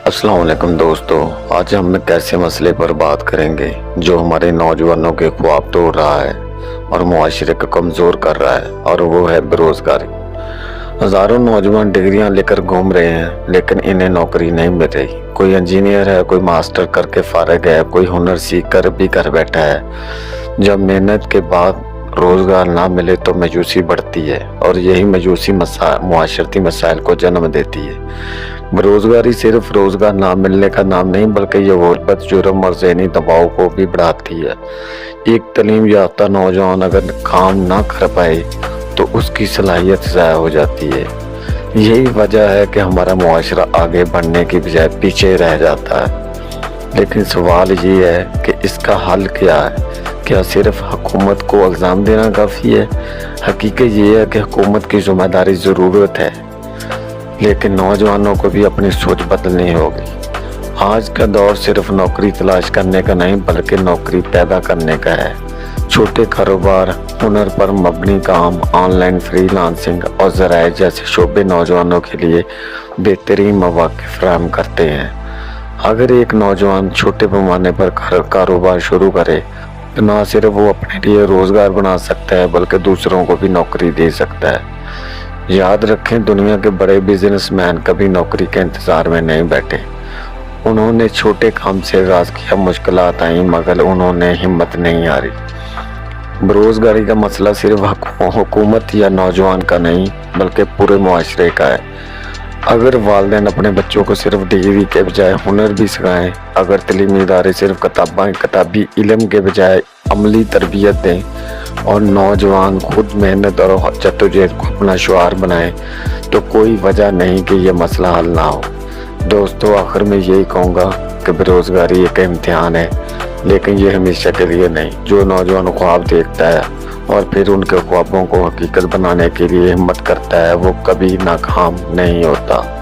अस्सलाम वालेकुम दोस्तों, आज हम एक ऐसे मसले पर बात करेंगे जो हमारे नौजवानों के ख्वाब तोड़ रहा है और मुआशरे को कमज़ोर कर रहा है, और वो है बेरोज़गारी। हज़ारों नौजवान डिग्रियां लेकर घूम रहे हैं लेकिन इन्हें नौकरी नहीं मिल रही। कोई इंजीनियर है, कोई मास्टर करके फारिग है, कोई हुनर सीख कर भी घर बैठा है। जब मेहनत के बाद रोज़गार ना मिले तो मायूसी बढ़ती है, और यही मायूसी मुआशरती मसाइल को जन्म देती है। बेरोज़गारी सिर्फ रोज़गार ना मिलने का नाम नहीं, बल्कि ये गुर्बत, जुर्म और ज़हनी दबाव को भी बढ़ाती है। एक तालीम याफ्ता नौजवान अगर काम ना कर पाए तो उसकी सलाहियत ज़ाया हो जाती है। यही वजह है कि हमारा मुआशरा आगे बढ़ने की बजाय पीछे रह जाता है। लेकिन सवाल ये है कि इसका हल क्या है? क्या सिर्फ हुकूमत को इल्ज़ाम देना काफ़ी है? हकीकत ये है कि हुकूमत की ज़िम्मेदारी ज़रूरत है, लेकिन नौजवानों को भी अपनी सोच बदलनी होगी। आज का दौर सिर्फ नौकरी तलाश करने का नहीं, बल्कि नौकरी पैदा करने का है। छोटे कारोबार, हुनर पर मबनी काम, ऑनलाइन फ्रीलांसिंग और ज़राए जैसे शोबे नौजवानों के लिए बेहतरीन मौक़े फराहम करते हैं। अगर एक नौजवान छोटे पैमाने पर कारोबार शुरू करे तो न सिर्फ वो अपने लिए रोज़गार बना सकता है, बल्कि दूसरों को भी नौकरी दे सकता है। याद रखें, दुनिया के बड़े बिजनेसमैन कभी नौकरी के इंतज़ार में नहीं बैठे। उन्होंने छोटे काम से आगाज़ किया, मुश्किलात आई मगर उन्होंने हिम्मत नहीं हारी। बेरोज़गारी का मसला सिर्फ हुकूमत या नौजवान का नहीं, बल्कि पूरे मुआशरे का है। अगर वालिदैन अपने बच्चों को सिर्फ डिग्री के बजाय हुनर भी सिखाएं, अगर तलीमी इदारे सिर्फ किताबी इल्म के बजाय अमली तरबियत दें, और नौजवान खुद मेहनत और जद्दोजहद को अपना शुआर बनाएं, तो कोई वजह नहीं कि यह मसला हल ना हो। दोस्तों, आखिर में यही कहूँगा कि बेरोज़गारी एक इम्तिहान है, लेकिन ये हमेशा के लिए नहीं। जो नौजवान ख्वाब देखता है और फिर उनके ख्वाबों को हकीकत बनाने के लिए हिम्मत करता है, वो कभी नाकाम नहीं होता।